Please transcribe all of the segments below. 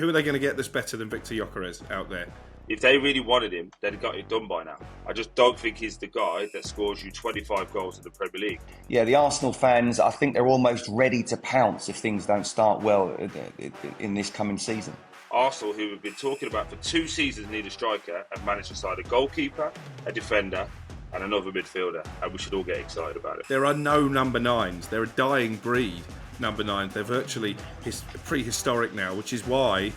who are they going to get that's better than Victor Gyökeres out there? If they really wanted him, they'd have got it done by now. I just don't think he's the guy that scores you 25 goals in the Premier League. Yeah, the Arsenal fans, I think they're almost ready to pounce if things don't start well in this coming season. Arsenal, who we've been talking about for 2 seasons, need a striker, have managed to sign a goalkeeper, a defender and another midfielder, and we should all get excited about it. There are no number 9s. They're a dying breed, number 9s. They're virtually prehistoric now, which is why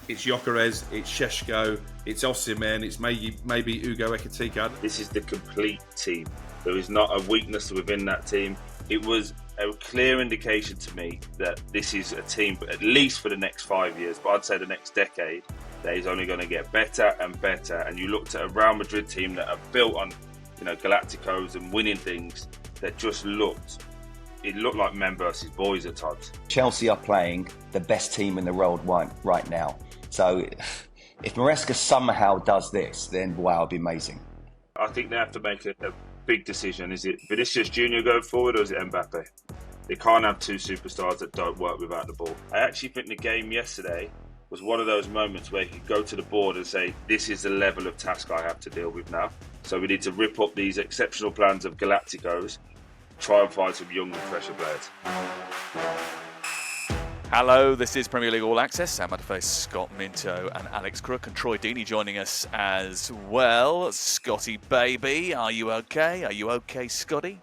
it's Gyökeres, it's Šeško, it's Osimhen, it's maybe Ugo Ekitike. This is the complete team. There is not a weakness within that team. It was a clear indication to me that this is a team, at least for the next 5 years, but I'd say the next decade, that is only going to get better and better. And you looked at a Real Madrid team that are built on, Galacticos and winning things that just looked like men versus boys at times. Chelsea are playing the best team in the world right now. So if Maresca somehow does this, then wow, it'd be amazing. I think they have to make a big decision. Is it Vinicius Junior going forward or is it Mbappe? They can't have 2 superstars that don't work without the ball. I actually think the game yesterday was one of those moments where you could go to the board and say, this is the level of task I have to deal with now. So we need to rip up these exceptional plans of Galacticos, try and find some young and fresher players. Hello, this is Premier League All Access. I'm Matterface, Scott Minto and Alex Crook and Troy Deeney joining us as well. Scotty, baby, are you okay? Are you okay, Scotty?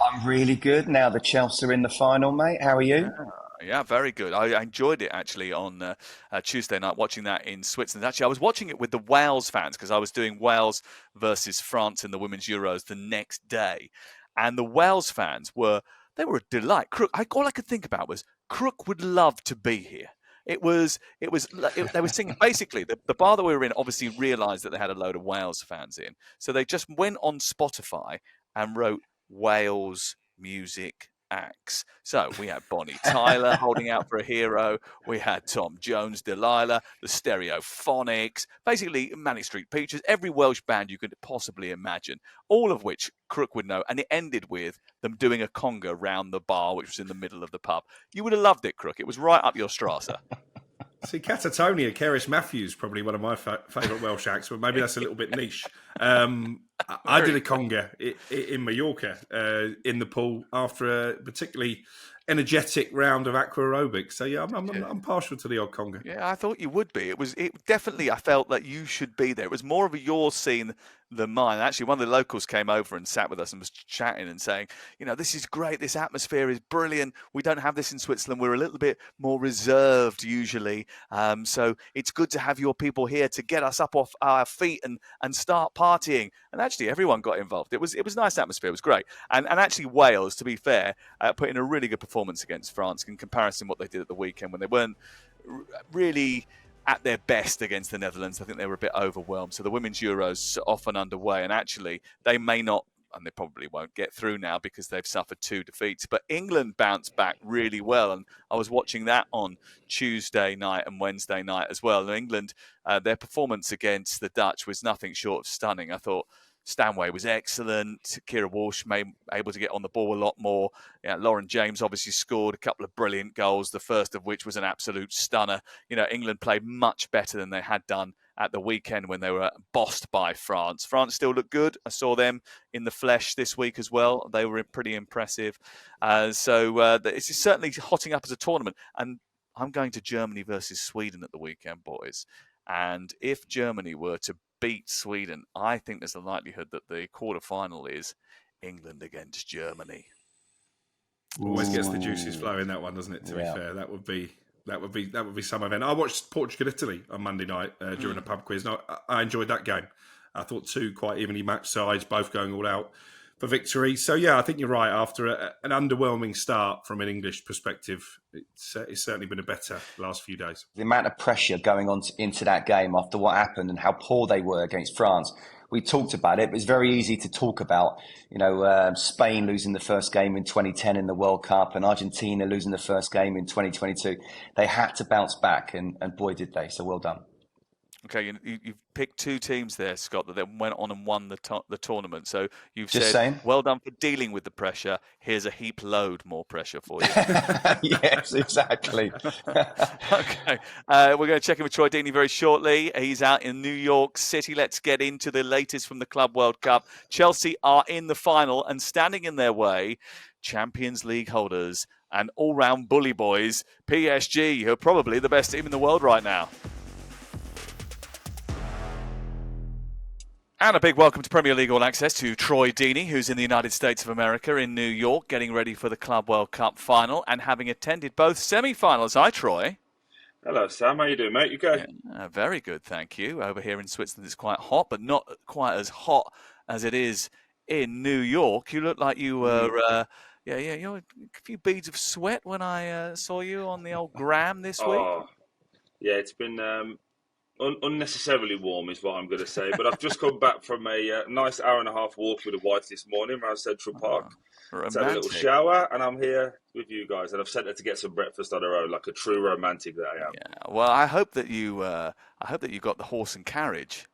I'm really good now the Chelsea are in the final, mate. How are you? Yeah, very good. I enjoyed it actually on Tuesday night, watching that in Switzerland. Actually, I was watching it with the Wales fans because I was doing Wales versus France in the Women's Euros the next day. And the Wales fans were a delight. Crook, all I could think about was Crook would love to be here. They were singing, basically, the bar that we were in obviously realised that they had a load of Wales fans in. So they just went on Spotify and wrote Wales music acts. So we had Bonnie Tyler holding out for a hero. We had Tom Jones, Delilah, the Stereophonics, basically Manic Street Preachers, every Welsh band you could possibly imagine, all of which Crook would know. And it ended with them doing a conga round the bar, which was in the middle of the pub. You would have loved it, Crook. It was right up your Strasse. See, Catatonia, Cerys Matthews, probably one of my favourite Welsh acts, but maybe that's a little bit niche. I did a conga in Mallorca in the pool after a particularly energetic round of aqua aerobics. So yeah, I'm partial to the odd conga. Yeah, I thought you would be. It definitely, I felt that you should be there. It was more of a your scene than mine. Actually, one of the locals came over and sat with us and was chatting and saying, this is great. This atmosphere is brilliant. We don't have this in Switzerland. We're a little bit more reserved usually. So it's good to have your people here to get us up off our feet and start partying. And actually, everyone got involved. It was a nice atmosphere. It was great. And actually, Wales, to be fair, put in a really good performance against France in comparison to what they did at the weekend when they weren't really at their best against the Netherlands. I think they were a bit overwhelmed. So the Women's Euros off and underway. And actually, they may not, and they probably won't get through now because they've suffered 2 defeats. But England bounced back really well. And I was watching that on Tuesday night and Wednesday night as well. And England, their performance against the Dutch was nothing short of stunning. I thought Stanway was excellent. Kira Walsh able to get on the ball a lot more. Lauren James obviously scored a couple of brilliant goals, the first of which was an absolute stunner. England played much better than they had done at the weekend when they were bossed by France. France still look good. I saw them in the flesh this week as well. They were pretty impressive. So it's certainly hotting up as a tournament. And I'm going to Germany versus Sweden at the weekend, boys. And if Germany were to beat Sweden, I think there's a likelihood that the quarter-final is England against Germany. Always gets the juices flowing, that one, doesn't it? To be fair, that would be some event. I watched Portugal-Italy on Monday night during a pub quiz. And I enjoyed that game. I thought 2 quite evenly matched sides, both going all out for victory. So yeah, I think you're right. After an underwhelming start from an English perspective, it's certainly been a better last few days. The amount of pressure going on into that game after what happened and how poor they were against France. We talked about it. It was very easy to talk about, Spain losing the first game in 2010 in the World Cup and Argentina losing the first game in 2022. They had to bounce back and boy, did they. So well done. Okay, you've picked two teams there, Scott, that then went on and won the tournament. So you've Just said, saying. well done for dealing with the pressure. Here's a heap load more pressure for you. Yes, exactly. Okay, we're going to check in with Troy Deeney very shortly. He's out in New York City. Let's get into the latest from the Club World Cup. Chelsea are in the final and standing in their way, Champions League holders and all-round bully boys, PSG, who are probably the best team in the world right now. And a big welcome to Premier League All Access to Troy Deeney, who's in the United States of America in New York, getting ready for the Club World Cup final and having attended both semi-finals. Hi, Troy. Hello, Sam. How you doing, mate? You okay? Yeah, very good, thank you. Over here in Switzerland, it's quite hot, but not quite as hot as it is in New York. You look like you were, a few beads of sweat when I saw you on the old gram this week. Yeah, it's been unnecessarily warm is what I'm going to say, but I've just come back from a nice hour and a half walk with the wife this morning around Central Park. Romantic. Had a little shower, and I'm here with you guys, and I've sent her to get some breakfast on her own, like a true romantic that I am. Yeah, well, I hope that you got the horse and carriage.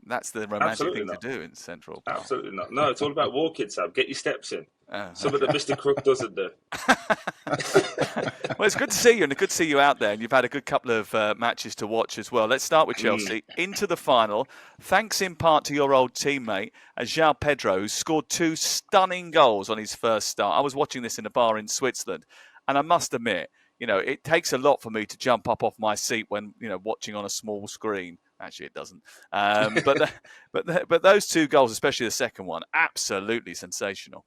That's the romantic thing to do in Central Park. Absolutely not. No, it's all about walking, Sam. Get your steps in. Something that Mr. Crook doesn't do. Well, it's good to see you, and it's good to see you out there. And you've had a good couple of matches to watch as well. Let's start with Chelsea. Into the final, thanks in part to your old teammate, Joao Pedro, who scored 2 stunning goals on his first start. I was watching this in a bar in Switzerland, and I must admit, it takes a lot for me to jump up off my seat when, watching on a small screen. Actually, it doesn't. But those 2 goals, especially the second one, absolutely sensational.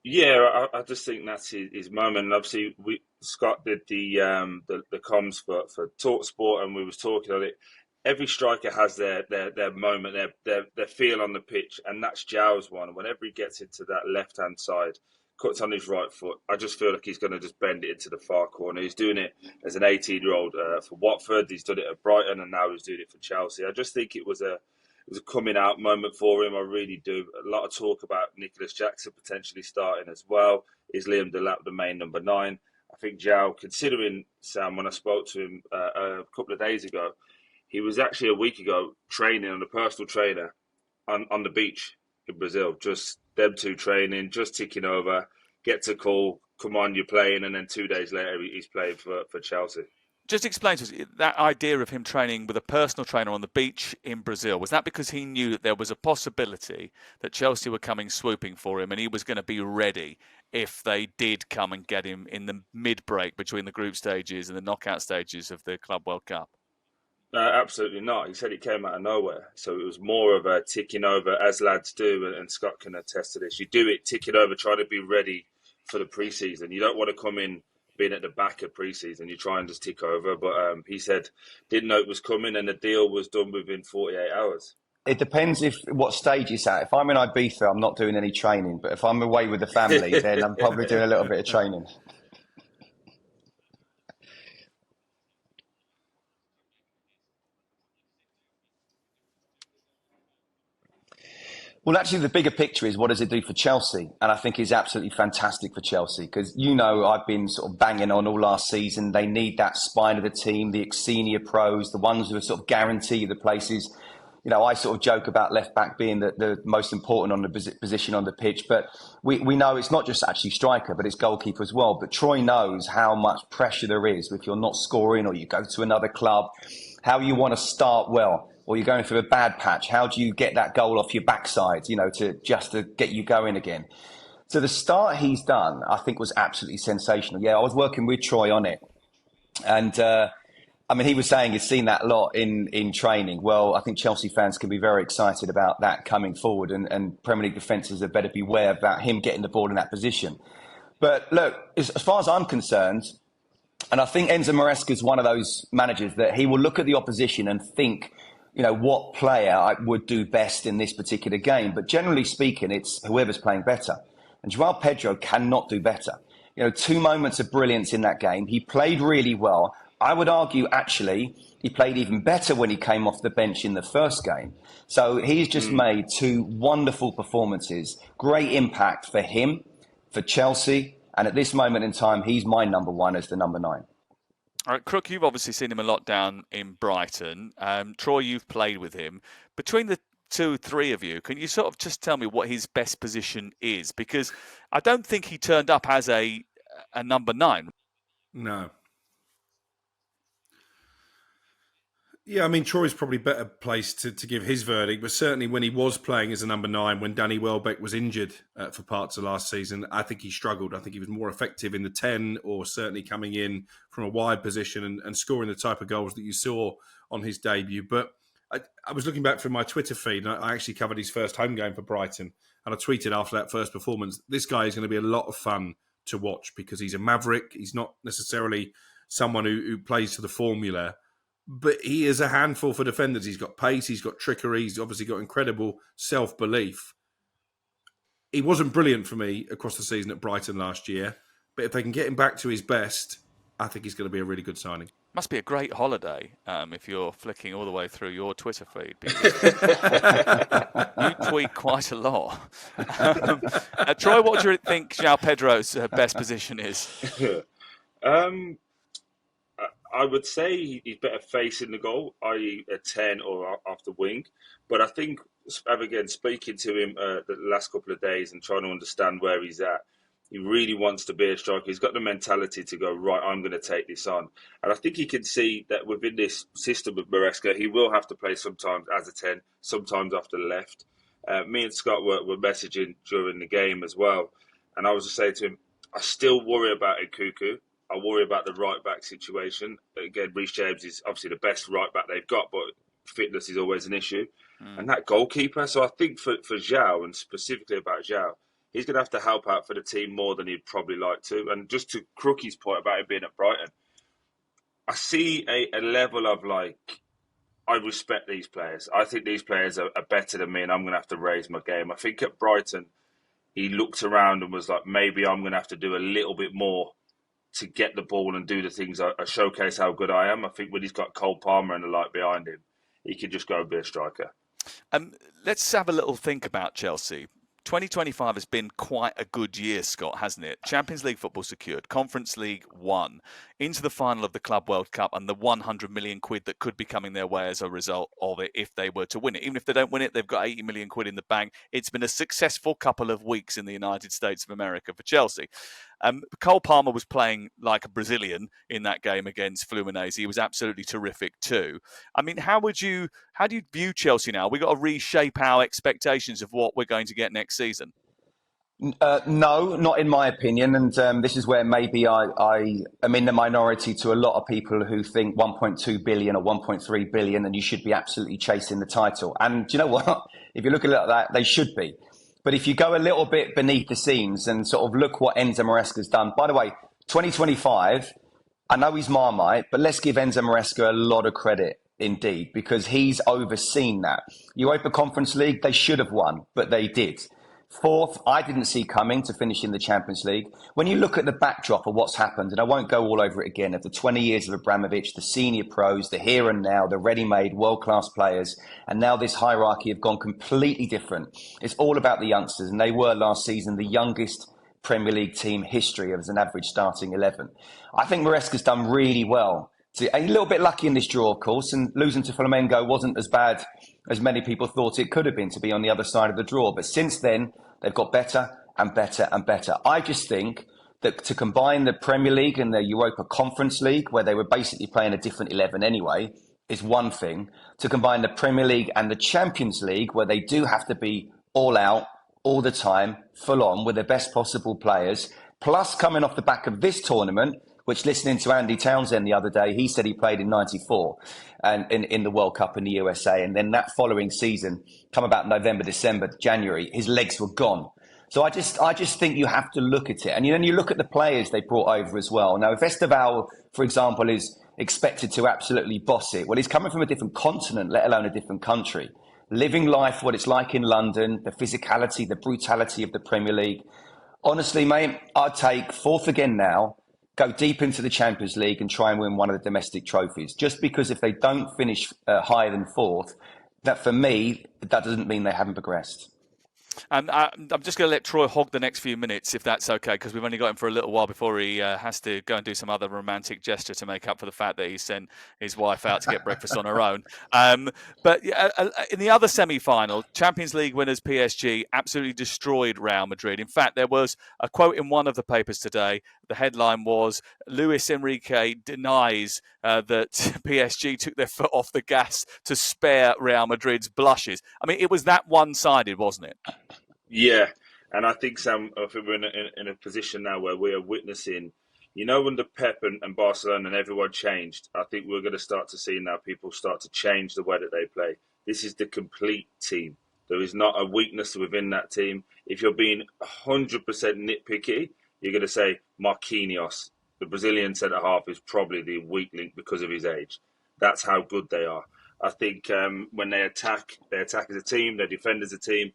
Yeah, I just think that's his moment. And obviously, Scott did the comms for talkSPORT, and we was talking on it. Every striker has their moment, their feel on the pitch, and that's Joao's one. Whenever he gets into that left-hand side, cuts on his right foot, I just feel like he's going to just bend it into the far corner. He's doing it as an 18-year-old for Watford. He's done it at Brighton, and now he's doing it for Chelsea. I just think it was a coming out moment for him. I really do. A lot of talk about Nicholas Jackson potentially starting as well. Is Liam Delap the main number 9? I think Joao, considering, Sam, when I spoke to him a couple of days ago, he was actually a week ago training on a personal trainer on the beach in Brazil. Just them 2 training, just ticking over, gets a call, come on, you're playing, and then 2 days later he's playing for Chelsea. Just explain to us that idea of him training with a personal trainer on the beach in Brazil. Was that because he knew that there was a possibility that Chelsea were coming swooping for him and he was going to be ready if they did come and get him in the mid-break between the group stages and the knockout stages of the Club World Cup? Absolutely not. He said it came out of nowhere. So it was more of a ticking over, as lads do, and Scott can attest to this. You do it ticking over, trying to be ready for the pre-season. You don't want to come in being at the back of pre-season. You try and just tick over. But he said didn't know it was coming, and the deal was done within 48 hours. It depends what stage it's at. If I'm in Ibiza, I'm not doing any training. But if I'm away with the family, then I'm probably doing a little bit of training. Well, actually, the bigger picture is what does it do for Chelsea? And I think it's absolutely fantastic for Chelsea because, I've been sort of banging on all last season. They need that spine of the team, the senior pros, the ones who are sort of guarantee the places. I sort of joke about left back being the most important on the position on the pitch. But we know it's not just actually striker, but it's goalkeeper as well. But Troy knows how much pressure there is if you're not scoring or you go to another club, how you want to start well. Or you're going through a bad patch. How do you get that goal off your backside, to get you going again? So the start he's done, I think, was absolutely sensational. Yeah, I was working with Troy on it. And, he was saying he's seen that a lot in training. Well, I think Chelsea fans can be very excited about that coming forward. And Premier League defences had better beware about him getting the ball in that position. But look, as far as I'm concerned, and I think Enzo Maresca is one of those managers that he will look at the opposition and think, what player would do best in this particular game. But generally speaking, it's whoever's playing better. And Joao Pedro cannot do better. 2 moments of brilliance in that game. He played really well. I would argue, actually, he played even better when he came off the bench in the first game. So he's just made 2 wonderful performances. Great impact for him, for Chelsea. And at this moment in time, he's my number 1 as the number 9. All right, Crook, you've obviously seen him a lot down in Brighton. Troy, you've played with him. Between the three of you, can you sort of just tell me what his best position is? Because I don't think he turned up as a number 9. No. Yeah, I mean, Troy's probably better placed to give his verdict, but certainly when he was playing as a number 9, when Danny Welbeck was injured for parts of last season, I think he struggled. I think he was more effective in the 10, or certainly coming in from a wide position and scoring the type of goals that you saw on his debut. But I was looking back through my Twitter feed, and I actually covered his first home game for Brighton, and I tweeted after that first performance, this guy is going to be a lot of fun to watch because he's a maverick. He's not necessarily someone who plays to the formula, but he is a handful for defenders. He's got pace, he's got trickery, he's obviously got incredible self-belief. He wasn't brilliant for me across the season at Brighton last year, but if they can get him back to his best, I think he's going to be a really good signing. Must be a great holiday if you're flicking all the way through your Twitter feed. You tweet quite a lot. Troy, what do you think Joao Pedro's best position is? I would say he's better facing the goal, i.e. a 10 or off the wing. But I think, again, speaking to him the last couple of days and trying to understand where he's at, he really wants to be a striker. He's got the mentality to go, right, I'm going to take this on. And I think he can see that within this system of Maresca, he will have to play sometimes as a 10, sometimes off the left. Me and Scott were messaging during the game as well. And I was just saying to him, I still worry about Nkuku. I worry about the right-back situation. Again, Reece James is obviously the best right-back they've got, but fitness is always an issue. And that goalkeeper. So I think for Joao, and specifically about Joao, he's going to have to help out for the team more than he'd probably like to. And just to Crookie's point about him being at Brighton, I see a level of I respect these players. I think these players are better than me, and I'm going to have to raise my game. I think at Brighton, he looked around and was like, maybe I'm going to have to do a little bit more to get the ball and do the things I showcase how good I am. I think when he's got Cole Palmer and the like behind him, he could just go and be a striker. Let's have a little think about Chelsea. 2025 has been quite a good year, Scott, hasn't it? Champions League football secured, Conference League won, into the final of the Club World Cup and the 100 million quid that could be coming their way as a result of it if they were to win it. Even if they don't win it, they've got 80 million quid in the bank. It's been a successful couple of weeks in the United States of America for Chelsea. Cole Palmer was playing like a Brazilian in that game against Fluminense. He was absolutely terrific too. I mean, how do you view Chelsea now? We've got to reshape our expectations of what we're going to get next season. No, not in my opinion. And this is where maybe I am in the minority to a lot of people who think 1.2 billion or 1.3 billion and you should be absolutely chasing the title. And do you know what? If you look at it like that, they should be. But if you go a little bit beneath the scenes and sort of look what Enzo Maresca's done. By the way, 2025, I know he's Marmite, but let's give Enzo Maresca a lot of credit indeed, because he's overseen that. Europa Conference League, they should have won, but they did. Fourth, I didn't see coming to finish in the Champions League. When you look at the backdrop of what's happened, and I won't go all over it again, of the 20 years of Abramovich, the senior pros, the here and now, the ready-made world-class players, and now this hierarchy have gone completely different. It's all about the youngsters, and they were last season the youngest Premier League team history as an average starting 11. I think Maresca's done really well. A little bit lucky in this draw, of course, and losing to Flamengo wasn't as bad as many people thought it could have been to be on the other side of the draw. But since then, they've got better and better and better. I just think that to combine the Premier League and the Europa Conference League, where they were basically playing a different 11 anyway, is one thing. To combine the Premier League and the Champions League, where they do have to be all out, all the time, full on, with their best possible players, plus coming off the back of this tournament, which, listening to Andy Townsend the other day, he said he played in 94 and in the World Cup in the USA. And then that following season, come about November, December, January, his legs were gone. So I just think you have to look at it. And then you look at the players they brought over as well. Now, if Esteval, for example, is expected to absolutely boss it, well, he's coming from a different continent, let alone a different country. Living life, what it's like in London, the physicality, the brutality of the Premier League. Honestly, mate, I'd take fourth again now, go deep into the Champions League and try and win one of the domestic trophies. Just because if they don't finish higher than fourth, that for me, that doesn't mean they haven't progressed. And I'm just going to let Troy hog the next few minutes, if that's okay, because we've only got him for a little while before he has to go and do some other romantic gesture to make up for the fact that he sent his wife out to get breakfast on her own. But in the other semi-final, Champions League winners PSG absolutely destroyed Real Madrid. In fact, there was a quote in one of the papers today. The headline was, Luis Enrique denies that PSG took their foot off the gas to spare Real Madrid's blushes. I mean, it was that one-sided, wasn't it? Yeah, and I think, Sam, I think we're in a position now where we are witnessing, when the Pep and Barcelona and everyone changed, I think we're going to start to see now people start to change the way that they play. This is the complete team. There is not a weakness within that team. If you're being 100% nitpicky, you're going to say Marquinhos, the Brazilian centre-half, is probably the weak link because of his age. That's how good they are. I think when they attack as a team, they defend as a team.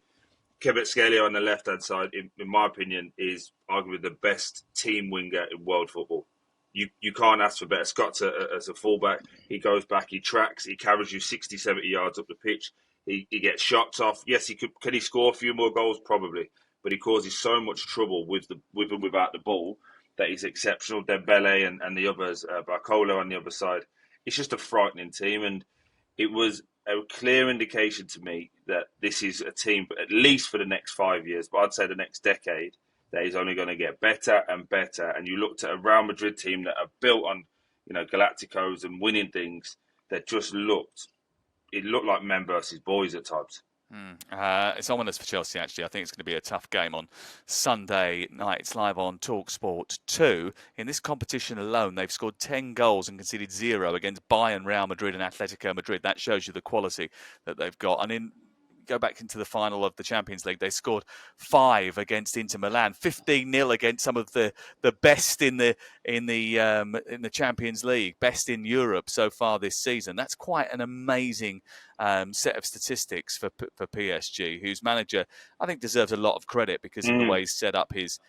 Kvaratskhelia on the left-hand side, in my opinion, is arguably the best team winger in world football. You can't ask for better. Scott's as a fullback. He goes back, he tracks, he carries you 60, 70 yards up the pitch. He gets shots off. Yes, he could. Can he score a few more goals? Probably. But he causes so much trouble with and without the ball that he's exceptional. Dembele and the others, Barcola on the other side. It's just a frightening team, and it was a clear indication to me that this is a team, at least for the next 5 years, but I'd say the next decade, that is only going to get better and better. And you looked at a Real Madrid team that are built on, Galacticos and winning things that just looked like men versus boys at times. It's ominous for Chelsea, actually. I think it's going to be a tough game on Sunday night. It's live on talkSPORT 2. In this competition alone, they've scored 10 goals and conceded 0 against Bayern, Real Madrid and Atletico Madrid. That shows you the quality that they've got. And go back into the final of the Champions League, they scored 5 against Inter Milan, 15-0 against some of the best in the Champions League, best in Europe so far this season. That's quite an amazing set of statistics for PSG, whose manager I think deserves a lot of credit because of the way he's set up his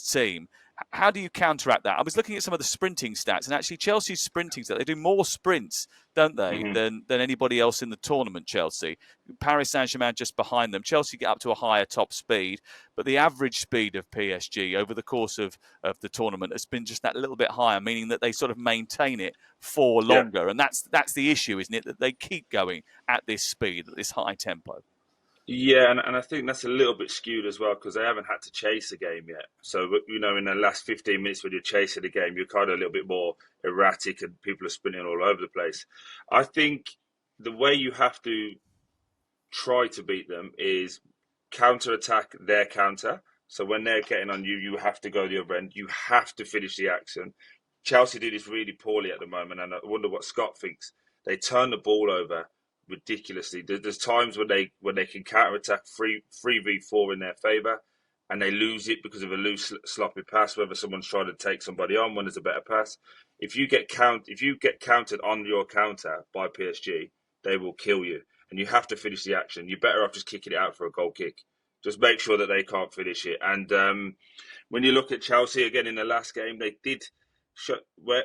team. How do you counteract that? I was looking at some of the sprinting stats, and actually Chelsea's sprinting stats, they do more sprints, don't they, than anybody else in the tournament, Chelsea. Paris Saint-Germain just behind them. Chelsea get up to a higher top speed, but the average speed of PSG over the course of the tournament has been just that little bit higher, meaning that they sort of maintain it for longer. Yeah. And that's the issue, isn't it, that they keep going at this speed, at this high tempo. Yeah, and I think that's a little bit skewed as well because they haven't had to chase a game yet. So, in the last 15 minutes when you're chasing a game, you're kind of a little bit more erratic and people are sprinting all over the place. I think the way you have to try to beat them is counter-attack their counter. So when they're getting on you, you have to go the other end. You have to finish the action. Chelsea do this really poorly at the moment, and I wonder what Scott thinks. They turn the ball over ridiculously. There's times when they can counter-attack 3v4 in their favour and they lose it because of a loose, sloppy pass, whether someone's trying to take somebody on when there's a better pass. If you get countered on your counter by PSG, they will kill you. And you have to finish the action. You're better off just kicking it out for a goal kick. Just make sure that they can't finish it. And when you look at Chelsea, again, in the last game, they did...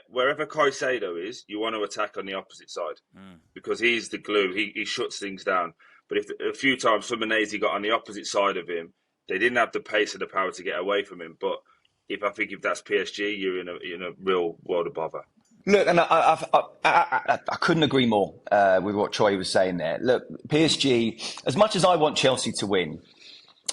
Wherever Caicedo is, you want to attack on the opposite side because he's the glue. He shuts things down. But if a few times Fluminense got on the opposite side of him, they didn't have the pace and the power to get away from him. But if that's PSG, you're in a real world of bother. Look, and I couldn't agree more with what Troy was saying there. Look, PSG, as much as I want Chelsea to win,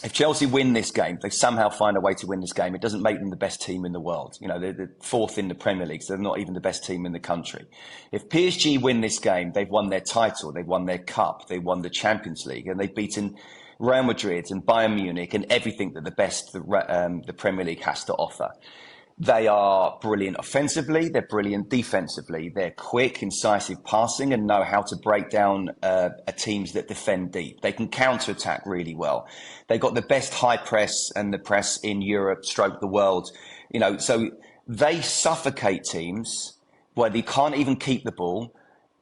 if Chelsea win this game, they somehow find a way to win this game, it doesn't make them the best team in the world. They're the 4th in the Premier League, so they're not even the best team in the country. If PSG win this game, they've won their title, they've won their cup, they won the Champions League, and they've beaten Real Madrid and Bayern Munich and everything that the Premier League has to offer. They are brilliant offensively. They're brilliant defensively. They're quick, incisive passing and know how to break down teams that defend deep. They can counter-attack really well. They got the best high press and the press in Europe, stroke the world. So they suffocate teams where they can't even keep the ball,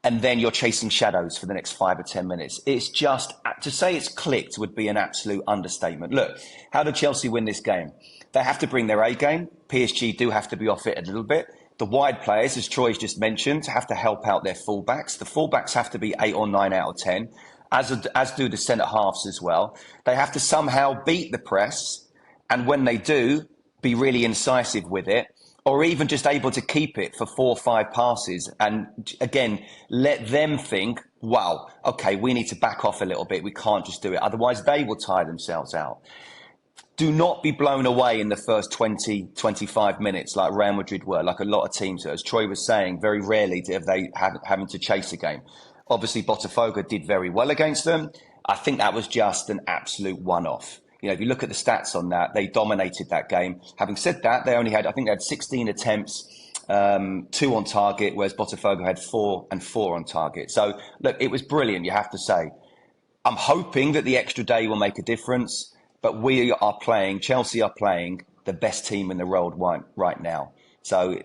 and then you're chasing shadows for the next 5 or 10 minutes. It's just, to say it's clicked would be an absolute understatement. Look, how did Chelsea win this game? They have to bring their A game. PSG do have to be off it a little bit. The wide players, as Troy's just mentioned, have to help out their fullbacks. The fullbacks have to be 8 or 9 out of 10. as do the centre halves as well. They have to somehow beat the press, and when they do, be really incisive with it, or even just able to keep it for 4 or 5 passes. And again, let them think, wow, okay, we need to back off a little bit. We can't just do it. Otherwise, they will tire themselves out. Do not be blown away in the first 20, 25 minutes like Real Madrid were, like a lot of teams are. As Troy was saying, very rarely have they having to chase a game. Obviously, Botafogo did very well against them. I think that was just an absolute one-off. If you look at the stats on that, they dominated that game. Having said that, they had 16 attempts, 2 on target, whereas Botafogo had 4 and 4 on target. So, look, it was brilliant, you have to say. I'm hoping that the extra day will make a difference, but Chelsea are playing the best team in the world right now. So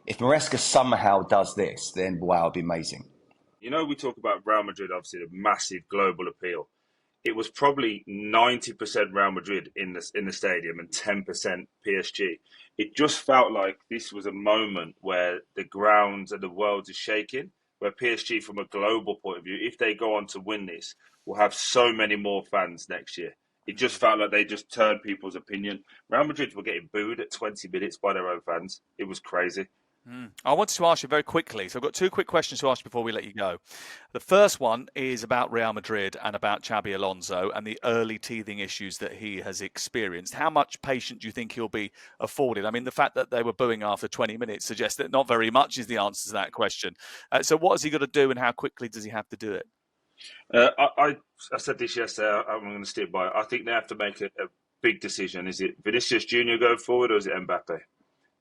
if Maresca somehow does this, then wow, it'd be amazing. We talk about Real Madrid, obviously the massive global appeal. It was probably 90% Real Madrid in the stadium and 10% PSG. It just felt like this was a moment where the grounds and the world is shaking, where PSG, from a global point of view, if they go on to win this, will have so many more fans next year. It just felt like they just turned people's opinion. Real Madrid were getting booed at 20 minutes by their own fans. It was crazy. I wanted to ask you very quickly. So I've got 2 quick questions to ask before we let you go. The first one is about Real Madrid and about Xabi Alonso and the early teething issues that he has experienced. How much patience do you think he'll be afforded? I mean, the fact that they were booing after 20 minutes suggests that not very much is the answer to that question. So what has he got to do and how quickly does he have to do it? I said this yesterday. I'm going to stick by it. I think they have to make a big decision. Is it Vinicius Junior going forward, or is it Mbappe?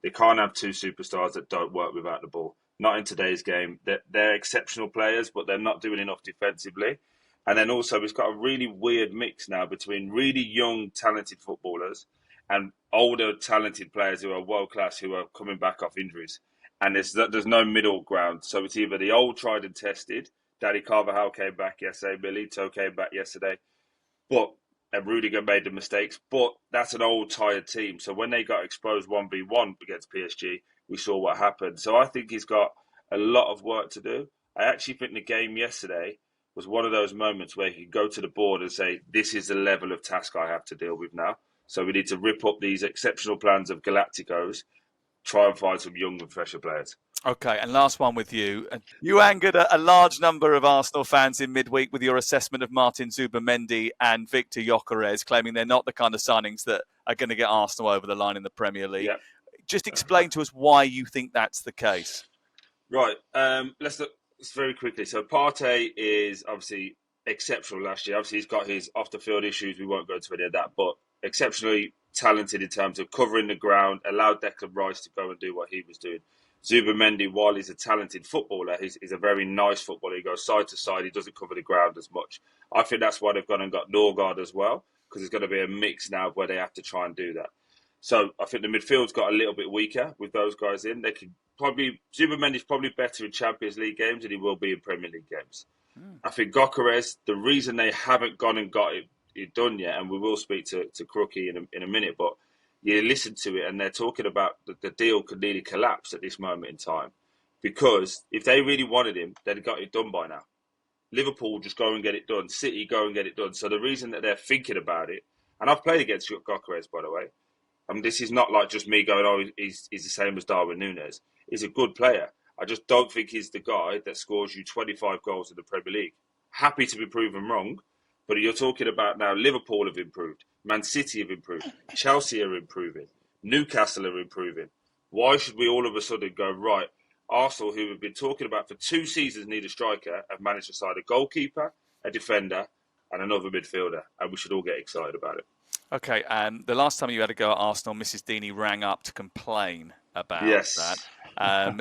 They can't have 2 superstars that don't work without the ball. Not in today's game. They're exceptional players, but they're not doing enough defensively. And then also, it's got a really weird mix now between really young, talented footballers and older, talented players who are world class, who are coming back off injuries. And there's no middle ground. So it's either the old, tried and tested. Daddy Carvajal came back yesterday. Milito came back yesterday. And Rudiger made the mistakes. But that's an old, tired team. So when they got exposed 1v1 against PSG, we saw what happened. So I think he's got a lot of work to do. I actually think the game yesterday was one of those moments where he could go to the board and say, this is the level of task I have to deal with now. So we need to rip up these exceptional plans of Galacticos, try and find some young and fresher players. Okay, and last one with you. You angered a large number of Arsenal fans in midweek with your assessment of Martin Zubimendi and Victor Gyökeres, claiming they're not the kind of signings that are going to get Arsenal over the line in the Premier League. Yep. Just explain to us why you think that's the case. Right, let's look very quickly. So Partey is obviously exceptional last year. Obviously, he's got his off-the-field issues. We won't go into any of that, but exceptionally talented in terms of covering the ground, allowed Declan Rice to go and do what he was doing. Zubimendi, while he's a talented footballer, he's a very nice footballer. He goes side to side. He doesn't cover the ground as much. I think that's why they've gone and got Norgard as well, because there's going to be a mix now where they have to try and do that. So I think the midfield's got a little bit weaker with those guys in. They could probably Zubimendi's probably better in Champions League games than he will be in Premier League games. I think Gyökeres, the reason they haven't gone and got it done yet, and we will speak to Crookie in a minute, but you listen to it and they're talking about the deal could nearly collapse at this moment in time, because if they really wanted him, they'd have got it done by now. Liverpool just go and get it done. City go and get it done. So the reason that they're thinking about it, and I've played against Gyökeres, by the way. I mean, this is not like just me going, oh, he's the same as Darwin Núñez. He's a good player. I just don't think he's the guy that scores you 25 goals in the Premier League. Happy to be proven wrong, but you're talking about now Liverpool have improved. Man City have improved. Chelsea are improving. Newcastle are improving. Why should we all of a sudden go, right, Arsenal, who we've been talking about for 2 seasons need a striker, have managed to sign a goalkeeper, a defender, and another midfielder, and we should all get excited about it. Okay, and the last time you had a go at Arsenal, Mrs. Deeney rang up to complain about that.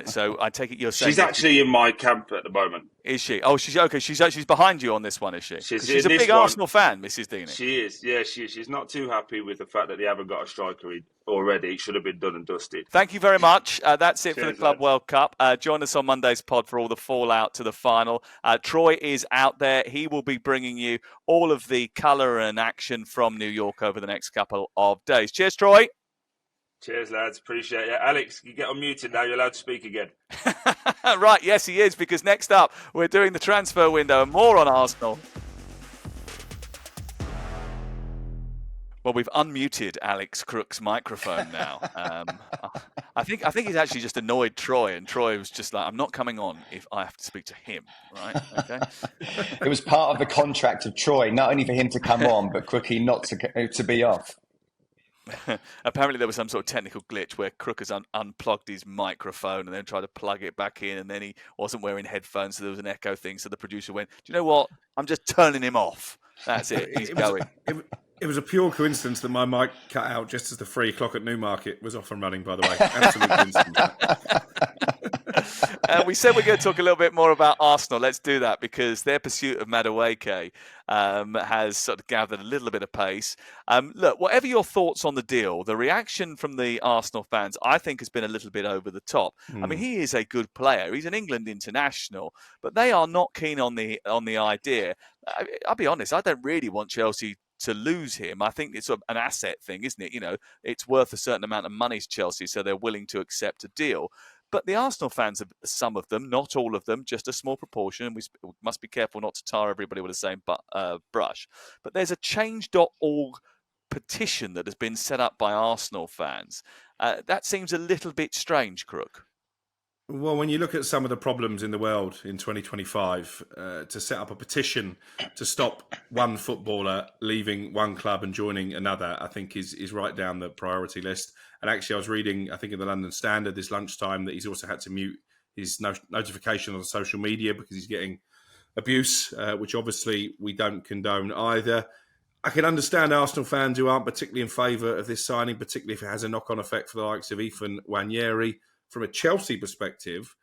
So I take it you're saying... She's actually in my camp at the moment. Is she? Oh, she's okay. She's behind you on this one, is she? She's a big Arsenal fan, Mrs. Deeney. She is. Yeah, she is. She's not too happy with the fact that they haven't got a striker already. It should have been done and dusted. Thank you very much. That's it for the Club World Cup. Join us on Monday's pod for all the fallout to the final. Troy is out there. He will be bringing you all of the colour and action from New York over the next couple of days. Cheers, Troy. Cheers, lads. Appreciate it. Alex, you get unmuted now. You're allowed to speak again. Right, yes, he is, because next up, we're doing the transfer window and more on Arsenal. Well, we've unmuted Alex Crook's microphone now. I think he's actually just annoyed Troy, and Troy was just like, "I'm not coming on if I have to speak to him." Right? Okay. It was part of the contract of Troy, not only for him to come on, but Crookie not to be off. Apparently there was some sort of technical glitch where Crook has unplugged his microphone and then tried to plug it back in, and then he wasn't wearing headphones, so there was an echo thing. So the producer went, "Do you know what? I'm just turning him off. That's it. He's going." It was a pure coincidence that my mic cut out just as the 3 o'clock at Newmarket was off and running, by the way. Absolute coincidence. We said we're going to talk a little bit more about Arsenal. Let's do that, because their pursuit of Madueke has sort of gathered a little bit of pace. Look, whatever your thoughts on the deal, the reaction from the Arsenal fans, I think, has been a little bit over the top. I mean, he is a good player. He's an England international, but they are not keen on the idea. I'll be honest, I don't really want Chelsea to lose him. I think it's sort of an asset thing, isn't it? You know, it's worth a certain amount of money to Chelsea, so they're willing to accept a deal. But the Arsenal fans, some of them, not all of them, just a small proportion, and we must be careful not to tar everybody with the same brush. But there's a change.org petition that has been set up by Arsenal fans. That seems a little bit strange, Crook. Well, when you look at some of the problems in the world in 2025, to set up a petition to stop one footballer leaving one club and joining another, I think is right down the priority list. And actually, I was reading, I think in the London Standard this lunchtime, that he's also had to mute his notification on social media because he's getting abuse, which obviously we don't condone either. I can understand Arsenal fans who aren't particularly in favour of this signing, particularly if it has a knock-on effect for the likes of Ethan Nwaneri. From a Chelsea perspective,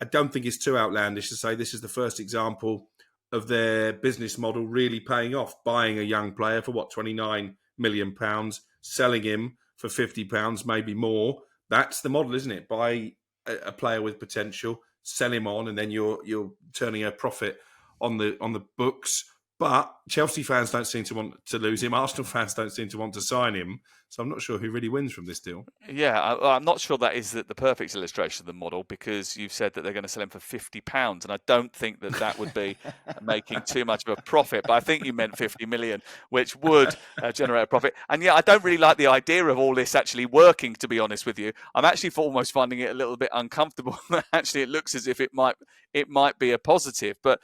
I don't think it's too outlandish to say this is the first example of their business model really paying off, buying a young player for, £29 million, selling him for £50, maybe more. That's the model, isn't it? Buy a player with potential, sell him on, and then you're turning a profit on the books. But Chelsea fans don't seem to want to lose him. Arsenal fans don't seem to want to sign him. So I'm not sure who really wins from this deal. Yeah, I'm not sure that is the perfect illustration of the model, because you've said that they're going to sell him for £50, and I don't think that would be making too much of a profit. But I think you meant 50 million, which would generate a profit. And yeah, I don't really like the idea of all this actually working, to be honest with you. I'm actually almost finding it a little bit uncomfortable. Actually, it looks as if it might be a positive. But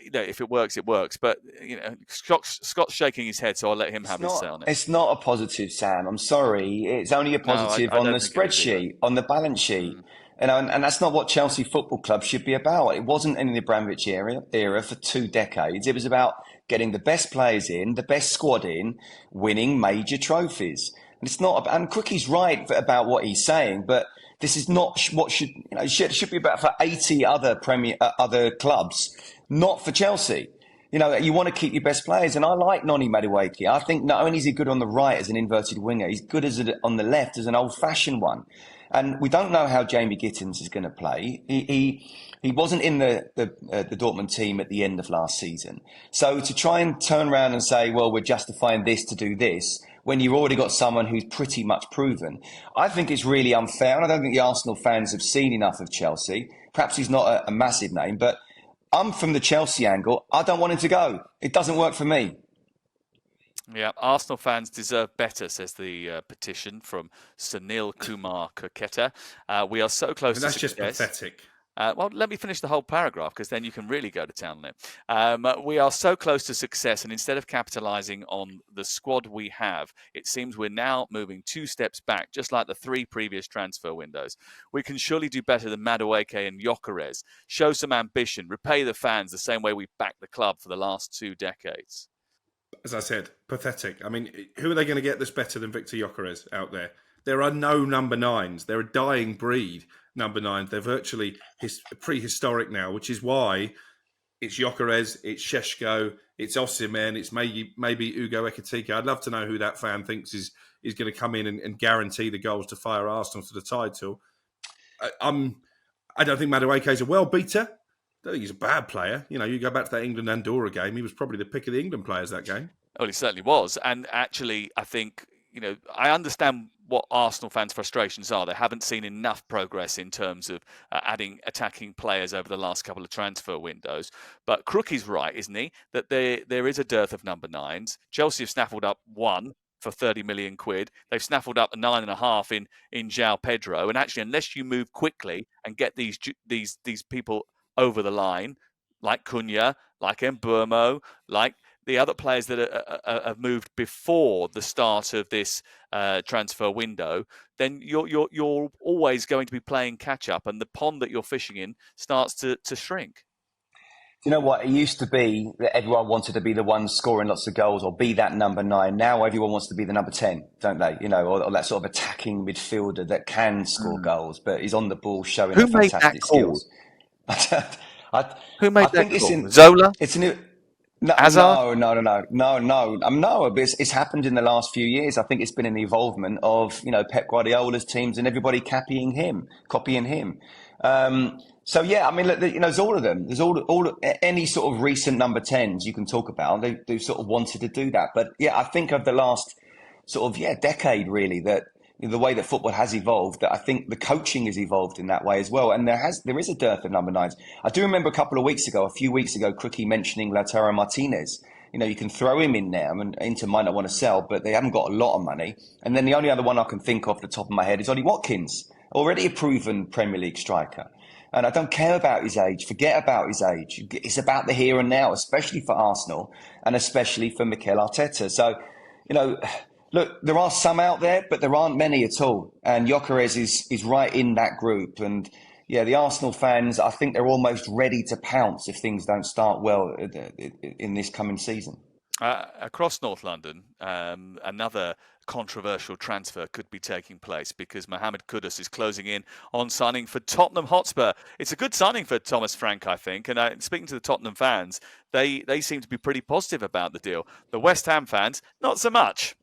you know, if it works, it works. But you know, Scott's shaking his head, so I'll let him have his say on it. It's not a positive, Sam. I'm sorry. It's only a positive on the spreadsheet, on the balance sheet. And that's not what Chelsea Football Club should be about. It wasn't in the Abramovich era for 2 decades. It was about getting the best players in, the best squad in, winning major trophies. And it's not. And Crookie's right about what he's saying, but this is not what should be about for 80 other clubs. Not for Chelsea. You know, you want to keep your best players. And I like Noni Madueke. I think not only is he good on the right as an inverted winger, he's good on the left as an old-fashioned one. And we don't know how Jamie Gittins is going to play. He wasn't in the Dortmund team at the end of last season. So to try and turn around and say, well, we're justifying this to do this, when you've already got someone who's pretty much proven, I think it's really unfair. And I don't think the Arsenal fans have seen enough of Chelsea. Perhaps he's not a massive name, but I'm from the Chelsea angle. I don't want him to go. It doesn't work for me. Yeah, Arsenal fans deserve better, says the petition from Sunil Kumar Koketa. We are so close to success. That's just pathetic. Well, let me finish the whole paragraph, because then you can really go to town on it. We are so close to success, and instead of capitalising on the squad we have, it seems we're now moving 2 steps back, just like the 3 previous transfer windows. We can surely do better than Madueke and Gyökeres. Show some ambition, repay the fans the same way we backed the club for the last 2 decades. As I said, pathetic. I mean, who are they going to get that's better than Victor Gyökeres out there? There are no number 9s. They're a dying breed. Number 9, they're virtually prehistoric now, which is why it's Gyökeres, it's Šeško, it's Osimhen, it's maybe Ugo Ekitike. I'd love to know who that fan thinks is going to come in and guarantee the goals to fire Arsenal to the title. I don't think Madueke is a well beater. I don't think he's a bad player. You know, you go back to that England-Andorra game, he was probably the pick of the England players that game. Well, he certainly was. And actually, I think, you know, I understand what Arsenal fans' frustrations are. They haven't seen enough progress in terms of adding attacking players over the last couple of transfer windows. But Crook is right, isn't he? That there is a dearth of number 9s. Chelsea have snaffled up one for 30 million quid. They've snaffled up a 9.5 in Joao Pedro. And actually, unless you move quickly and get these people over the line, like Cunha, like Mbeumo, like the other players that have moved before the start of this transfer window, then you're always going to be playing catch up, and the pond that you're fishing in starts to shrink. You know what? It used to be that everyone wanted to be the one scoring lots of goals or be that number 9. Now everyone wants to be the number 10, don't they? You know, or that sort of attacking midfielder that can score goals, but is on the ball showing Who fantastic made that skills. Who made that it's call? Zola? It's a new. No, Hazard? no. But it's happened in the last few years. I think it's been an evolvement of Pep Guardiola's teams and everybody copying him. So yeah, I mean, look, there's all of them. There's all any sort of recent number 10s you can talk about. They sort of wanted to do that, but yeah, I think of the last sort of decade really that the way that football has evolved, that I think the coaching has evolved in that way as well. And there is a dearth of number 9s. I do remember a few weeks ago, Crookie mentioning Lautaro Martinez. You can throw him in there. I mean, Inter might not want to sell, but they haven't got a lot of money. And then the only other one I can think of off the top of my head is Ollie Watkins, already a proven Premier League striker. And I don't care about his age. Forget about his age. It's about the here and now, especially for Arsenal and especially for Mikel Arteta. So, look, there are some out there, but there aren't many at all. And Gyökeres is right in that group. And yeah, the Arsenal fans, I think they're almost ready to pounce if things don't start well in this coming season. Across North London, another controversial transfer could be taking place because Mohamed Kudus is closing in on signing for Tottenham Hotspur. It's a good signing for Thomas Frank, I think. And speaking to the Tottenham fans, they seem to be pretty positive about the deal. The West Ham fans, not so much.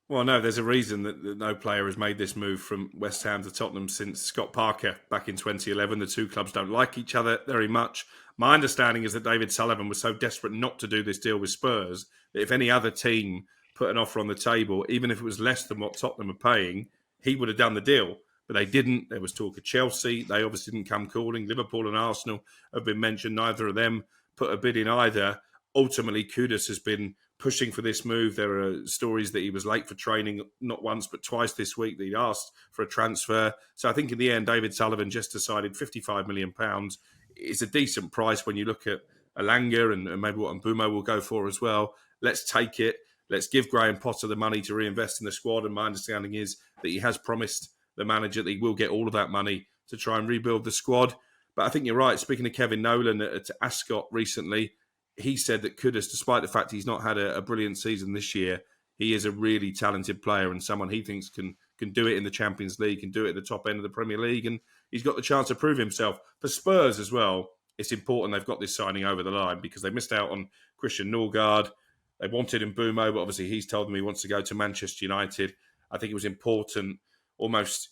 Well, no, there's a reason that no player has made this move from West Ham to Tottenham since Scott Parker back in 2011. The two clubs don't like each other very much. My understanding is that David Sullivan was so desperate not to do this deal with Spurs that if any other team put an offer on the table, even if it was less than what Tottenham are paying, he would have done the deal. But they didn't. There was talk of Chelsea. They obviously didn't come calling. Liverpool and Arsenal have been mentioned. Neither of them put a bid in either. Ultimately, Kudus has been pushing for this move. There are stories that he was late for training, not once but twice this week, that he'd asked for a transfer. So I think in the end, David Sullivan just decided £55 million is a decent price when you look at Elanga and maybe what Mbeumo will go for as well. Let's take it. Let's give Graham Potter the money to reinvest in the squad. And my understanding is that he has promised the manager that he will get all of that money to try and rebuild the squad. But I think you're right. Speaking of Kevin Nolan at Ascot recently, he said that Kudus, despite the fact he's not had a brilliant season this year, he is a really talented player and someone he thinks can do it in the Champions League, can do it at the top end of the Premier League, and he's got the chance to prove himself. For Spurs as well, it's important they've got this signing over the line because they missed out on Christian Norgard. They wanted Mbeumo, but obviously he's told them he wants to go to Manchester United. I think it was important, almost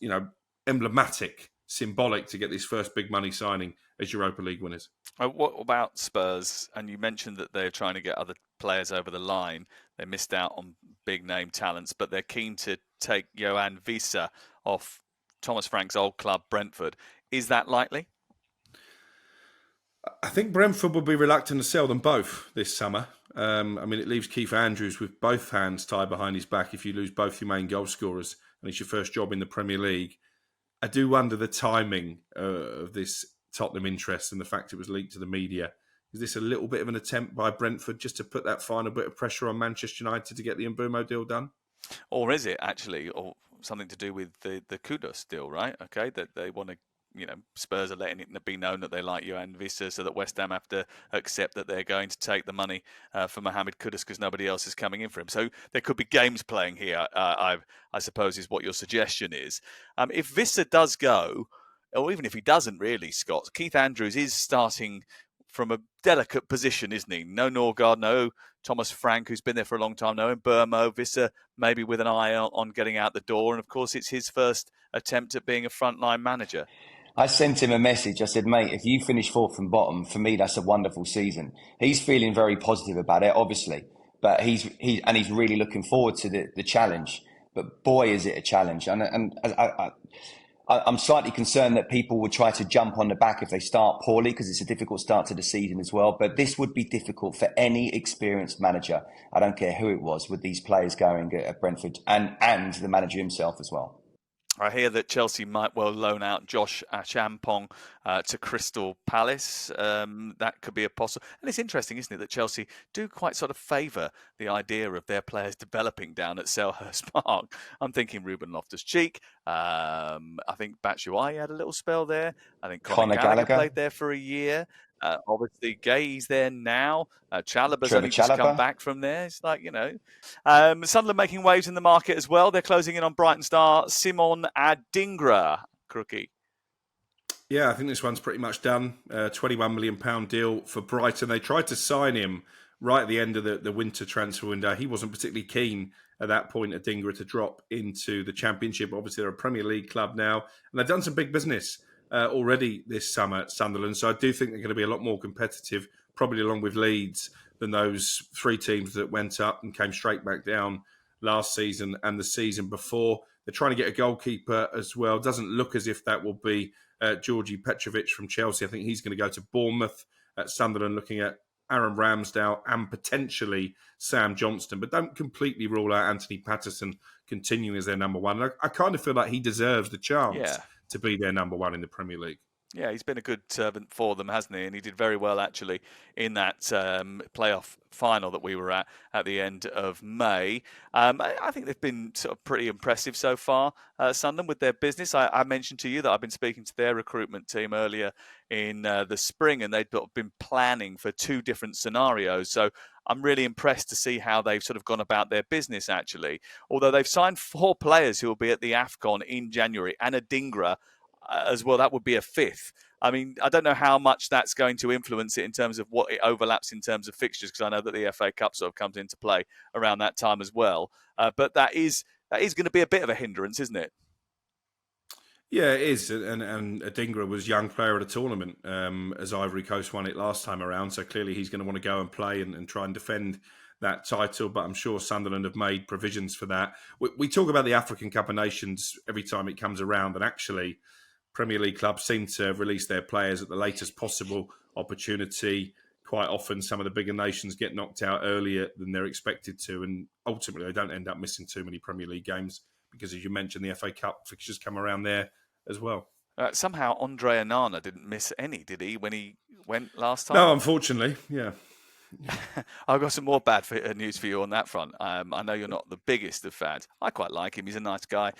emblematic, symbolic to get this first big money signing as Europa League winners. What about Spurs? And you mentioned that they're trying to get other players over the line. They missed out on big name talents, but they're keen to take Yoann Wissa off Thomas Frank's old club, Brentford. Is that likely? I think Brentford will be reluctant to sell them both this summer. It leaves Keith Andrews with both hands tied behind his back if you lose both your main goal scorers and it's your first job in the Premier League. I do wonder the timing of this Tottenham interest and the fact it was leaked to the media. Is this a little bit of an attempt by Brentford just to put that final bit of pressure on Manchester United to get the Mbeumo deal done? Or is it actually or something to do with the Kudus deal, right? Okay, that they want to, Spurs are letting it be known that they like Yoann Wissa so that West Ham have to accept that they're going to take the money for Mohamed Kudus because nobody else is coming in for him. So there could be games playing here, I suppose is what your suggestion is. If Wissa does go, or even if he doesn't really, Scott, Keith Andrews is starting from a delicate position, isn't he? No Norgard, no Thomas Frank, who's been there for a long time, no Mbeumo, Wissa maybe with an eye on getting out the door. And of course, it's his first attempt at being a frontline manager. I sent him a message. I said, mate, if you finish fourth from bottom, for me, that's a wonderful season. He's feeling very positive about it, obviously, but he's really looking forward to the challenge. but boy, is it a challenge. And I'm slightly concerned that people would try to jump on the back if they start poorly, because it's a difficult start to the season as well. But this would be difficult for any experienced manager. I don't care who it was, with these players going at Brentford and the manager himself as well. I hear that Chelsea might well loan out Josh Achampong to Crystal Palace. That could be a possible. And it's interesting, isn't it, that Chelsea do quite sort of favour the idea of their players developing down at Selhurst Park. I'm thinking Ruben Loftus-Cheek. I think Batshuayi had a little spell there. I think Conor Gallagher played there for a year. Obviously, Gay's there now. Chalaba's only just come back from there. It's like, Sunderland making waves in the market as well. They're closing in on Brighton star Simon Adingra. Crookie. Yeah, I think this one's pretty much done. £21 million deal for Brighton. They tried to sign him right at the end of the winter transfer window. He wasn't particularly keen at that point, Adingra, to drop into the Championship. Obviously, they're a Premier League club now, and they've done some big business already this summer at Sunderland. So I do think they're going to be a lot more competitive, probably along with Leeds, than those three teams that went up and came straight back down last season and the season before. They're trying to get a goalkeeper as well. Doesn't look as if that will be Georgi Petrovic from Chelsea. I think he's going to go to Bournemouth. At Sunderland, looking at Aaron Ramsdale and potentially Sam Johnston, but don't completely rule out Anthony Patterson continuing as their number one. I kind of feel like he deserves the chance to be their number one in the Premier League. Yeah, he's been a good servant for them, hasn't he? And he did very well, actually, in that playoff final that we were at the end of May. I think they've been sort of pretty impressive so far, Sunderland, with their business. I mentioned to you that I've been speaking to their recruitment team earlier in the spring, and they've been planning for two different scenarios. So I'm really impressed to see how they've sort of gone about their business, actually. Although they've signed 4 players who will be at the AFCON in January, and Adingra as well. That would be a 5th. I mean, I don't know how much that's going to influence it in terms of what it overlaps in terms of fixtures, because I know that the FA Cup sort of comes into play around that time as well. But that is going to be a bit of a hindrance, isn't it? Yeah, it is. And Adingra was young player at a tournament as Ivory Coast won it last time around. So clearly he's going to want to go and play and try and defend that title. But I'm sure Sunderland have made provisions for that. We talk about the African Cup of Nations every time it comes around, and actually Premier League clubs seem to release their players at the latest possible opportunity. Quite often, some of the bigger nations get knocked out earlier than they're expected to, and ultimately they don't end up missing too many Premier League games because, as you mentioned, the FA Cup fixtures come around there as well. Somehow Andre Onana didn't miss any, did he, when he went last time? No, unfortunately, yeah. I've got some more bad news for you on that front. I know you're not the biggest of fans. I quite like him. He's a nice guy.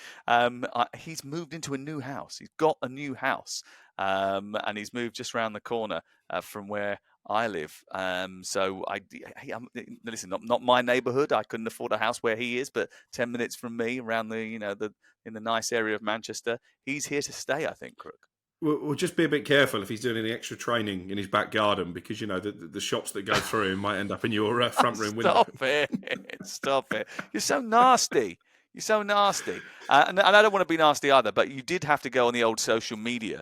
He's moved into a new house. He's got a new house, and he's moved just around the corner from where I live. Listen, not my neighbourhood. I couldn't afford a house where he is, but 10 minutes from me, around the in the nice area of Manchester, he's here to stay, I think, Crook. We'll just be a bit careful if he's doing any extra training in his back garden, because, the shots that go through him might end up in your front room window. Stop it. You're so nasty. You're so nasty. And I don't want to be nasty either, but you did have to go on the old social media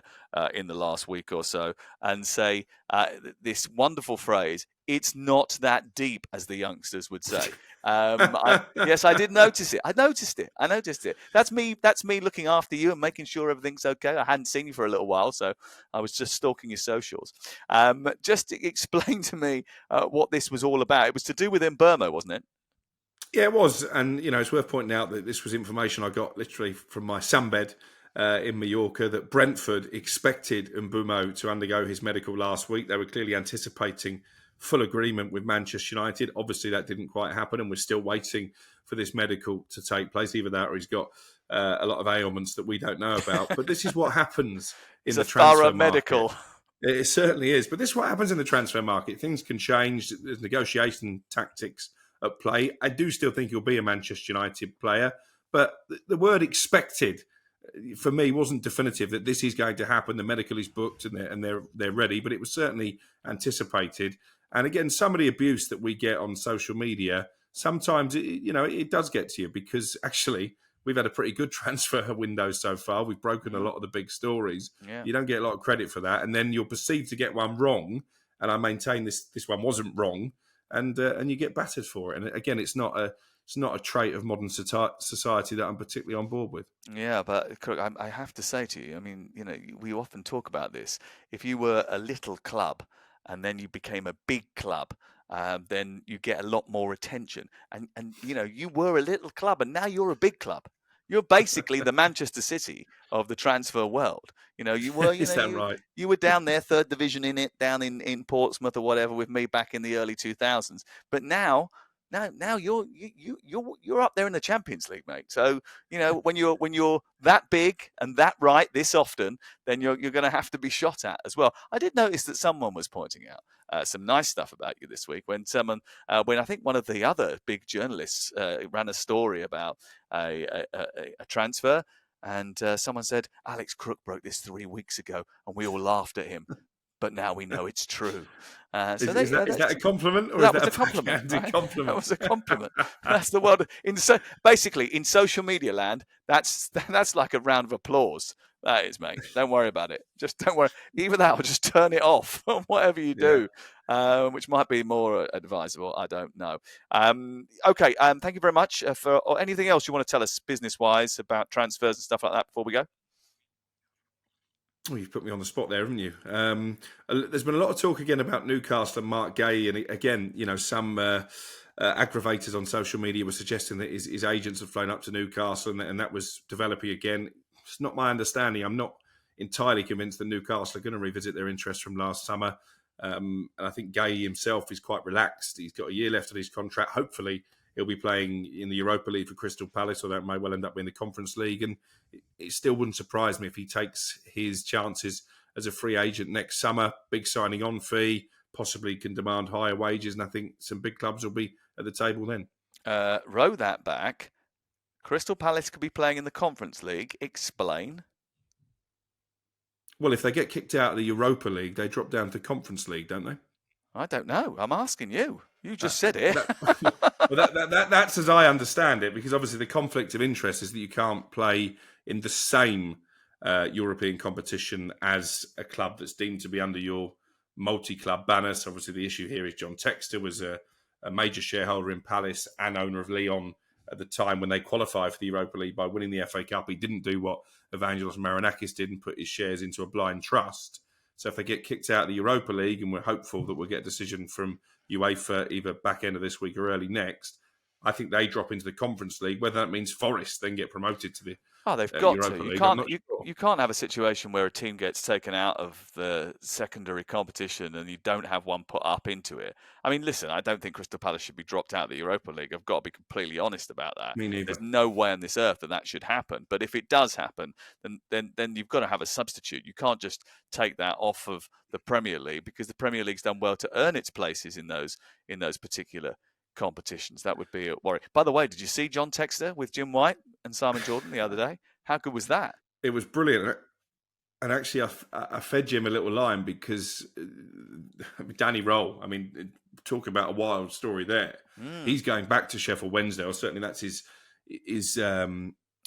in the last week or so and say this wonderful phrase, "It's not that deep," as the youngsters would say. Yes, I did notice it. I noticed it. That's me looking after you and making sure everything's okay. I hadn't seen you for a little while, so I was just stalking your socials. Just explain to me what this was all about. It was to do with Mbeumo, wasn't it? Yeah, it was. And, it's worth pointing out that this was information I got literally from my sunbed in Mallorca, that Brentford expected Mbeumo to undergo his medical last week. They were clearly anticipating full agreement with Manchester United. Obviously, that didn't quite happen, and we're still waiting for this medical to take place. Either that or he's got a lot of ailments that we don't know about. But this is what happens in the transfer market. Medical. It certainly is. But this is what happens in the transfer market. Things can change. There's negotiation tactics at play. I do still think he'll be a Manchester United player, but the word expected for me wasn't definitive that this is going to happen. The medical is booked and they're ready, but it was certainly anticipated. And again, some of the abuse that we get on social media, sometimes it does get to you, because actually we've had a pretty good transfer window so far. We've broken a lot of the big stories. Yeah. You don't get a lot of credit for that, and then you're perceived to get one wrong. And I maintain this one wasn't wrong. And you get battered for it. And again, it's not it's not a trait of modern society that I'm particularly on board with. Yeah, but Crook, I have to say to you, I mean, we often talk about this. If you were a little club and then you became a big club, then you get a lot more attention. And you were a little club and now you're a big club. You're basically the Manchester City of the transfer world. You were, Is that right? You were down there, third division down in Portsmouth or whatever with me back in the early 2000s. But now you're up there in the Champions League, mate. So when you're that big and that right this often, then you're going to have to be shot at as well. I did notice that someone was pointing out some nice stuff about you this week when I think one of the other big journalists ran a story about a transfer, and someone said Alex Crook broke this 3 weeks ago, and we all laughed at him. But now we know it's true. Is that a compliment, or that is was that a compliment? Right? compliment? That was a compliment. That's the world. Basically, in social media land, that's like a round of applause. That is, mate. Don't worry about it. Just don't worry. Either that or just turn it off. Whatever you do, which might be more advisable. I don't know. Okay. Thank you very much or anything else you want to tell us business-wise about transfers and stuff like that before we go. Well, you've put me on the spot there, haven't you? There's been a lot of talk again about Newcastle and Mark Gay, and again, some aggravators on social media were suggesting that his agents had flown up to Newcastle, and that was developing again. It's not my understanding. I'm not entirely convinced that Newcastle are going to revisit their interest from last summer, and I think Gay himself is quite relaxed. He's got a year left on his contract. Hopefully, he'll be playing in the Europa League for Crystal Palace, or that may well end up being the Conference League. And it still wouldn't surprise me if he takes his chances as a free agent next summer. Big signing on fee, possibly can demand higher wages. And I think some big clubs will be at the table then. Row that back. Crystal Palace could be playing in the Conference League. Explain. Well, if they get kicked out of the Europa League, they drop down to the Conference League, don't they? I don't know. I'm asking you. You just said it. That's as I understand it, because obviously the conflict of interest is that you can't play in the same European competition as a club that's deemed to be under your multi-club banner. So obviously the issue here is John Textor was a major shareholder in Palace and owner of Lyon at the time when they qualified for the Europa League by winning the FA Cup. He didn't do what Evangelos Marinakis did and put his shares into a blind trust. So if they get kicked out of the Europa League, and we're hopeful that we'll get a decision from UEFA either back end of this week or early next, I think they drop into the Conference League. Whether that means Forest then get promoted to the they've got Europa to. League. You can't have a situation where a team gets taken out of the secondary competition and you don't have one put up into it. I mean, listen, I don't think Crystal Palace should be dropped out of the Europa League. I've got to be completely honest about that. Me neither. There's no way on this earth that should happen. But if it does happen, then you've got to have a substitute. You can't just take that off of the Premier League, because the Premier League's done well to earn its places in those particular competitions. That would be a worry. By the way, did you see John Textor with Jim White and Simon Jordan the other day? How good was that? It was brilliant. And actually, I fed Jim a little line because Danny Roll, I mean, talk about a wild story there. He's going back to Sheffield Wednesday, or certainly that's his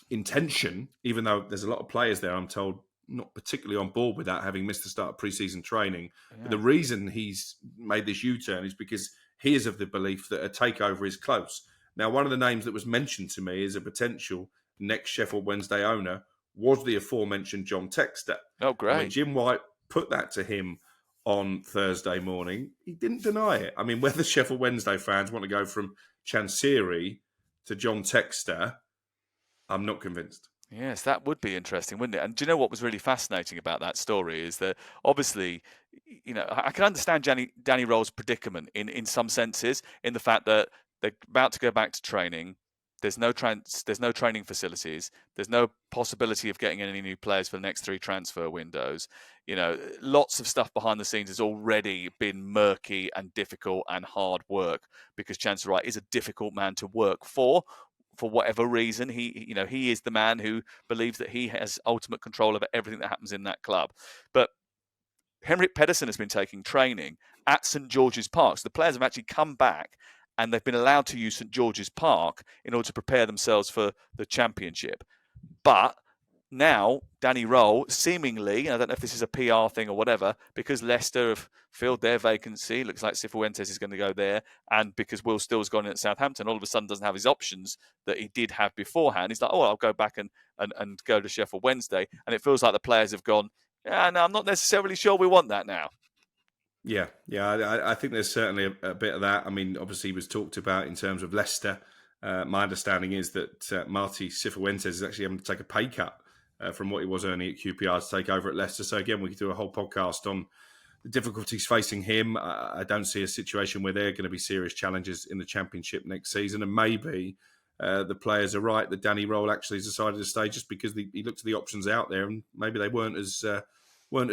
intention, even though there's a lot of players there, I'm told, not particularly on board with that, having missed the start of pre-season training. Yeah. But the reason he's made this U-turn is because he is of the belief that a takeover is close. Now, one of the names that was mentioned to me as a potential next Sheffield Wednesday owner was the aforementioned John Textor. Oh, great. When Jim White put that to him on Thursday morning, he didn't deny it. I mean, whether Sheffield Wednesday fans want to go from Chansiri to John Textor, I'm not convinced. Yes, that would be interesting, wouldn't it? And do you know what was really fascinating about that story is that obviously, I can understand Danny Roll's predicament in some senses, in the fact that they're about to go back to training. There's no training facilities. There's no possibility of getting any new players for the next 3 transfer windows. Lots of stuff behind the scenes has already been murky and difficult and hard work, because Chancellor Wright is a difficult man to work for whatever reason. He is the man who believes that he has ultimate control over everything that happens in that club. But Henrik Pedersen has been taking training at St George's Park. So the players have actually come back and they've been allowed to use St George's Park in order to prepare themselves for the Championship. But now Danny Roll, seemingly, I don't know if this is a PR thing or whatever, because Leicester have filled their vacancy, looks like Cifuentes is going to go there, and because Will Still's gone in at Southampton, all of a sudden doesn't have his options that he did have beforehand. He's like, oh, I'll go back and go to Sheffield Wednesday. And it feels like the players have gone, yeah, no, I'm not necessarily sure we want that now. Yeah, I think there's certainly a bit of that. I mean, obviously, it was talked about in terms of Leicester. My understanding is that Marty Cifuentes is actually having to take a pay cut from what he was earning at QPR to take over at Leicester. So again, we could do a whole podcast on the difficulties facing him. I don't see a situation where there are going to be serious challenges in the Championship next season. And maybe the players are right that Danny Roll actually has decided to stay just because he looked at the options out there and maybe they weren't as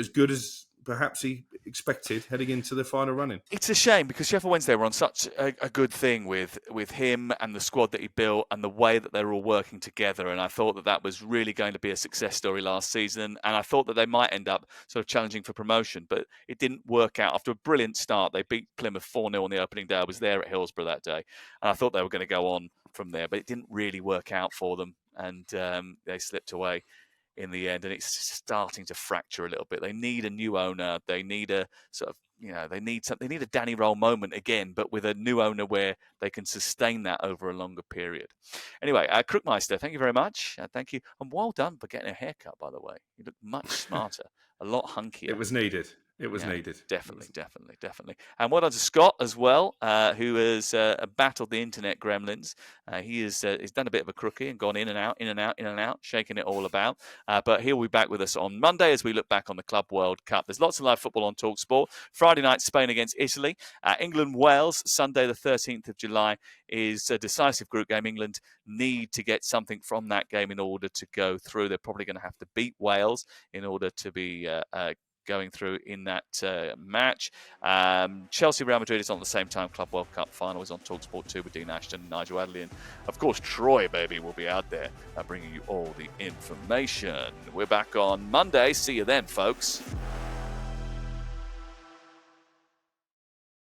good as perhaps he expected heading into the final running. It's a shame because Sheffield Wednesday were on such a good thing with him and the squad that he built and the way that they were all working together. And I thought that was really going to be a success story last season. And I thought that they might end up sort of challenging for promotion, but it didn't work out. After a brilliant start, they beat Plymouth 4-0 on the opening day. I was there at Hillsborough that day. And I thought they were going to go on from there, but it didn't really work out for them. And they slipped away in the end, and it's starting to fracture a little bit. They need a new owner. They need a sort of, they need a Danny Roll moment again, but with a new owner where they can sustain that over a longer period. Anyway, Crookmeister, thank you very much. Thank you. And well done for getting a haircut, by the way. You look much smarter, a lot hunkier. It was needed. It was needed. Definitely. And well done to Scott as well, who has battled the internet gremlins. He's done a bit of a crookie and gone in and out, shaking it all about. But he'll be back with us on Monday as we look back on the Club World Cup. There's lots of live football on talkSPORT. Friday night, Spain against Italy. England-Wales, Sunday the 13th of July, is a decisive group game. England need to get something from that game in order to go through. They're probably going to have to beat Wales in order to be going through in that match. Chelsea Real Madrid is on the same time. Club World Cup final is on talkSPORT 2 with Dean Ashton and Nigel Adley. And of course, Troy, baby, will be out there bringing you all the information. We're back on Monday. See you then, folks.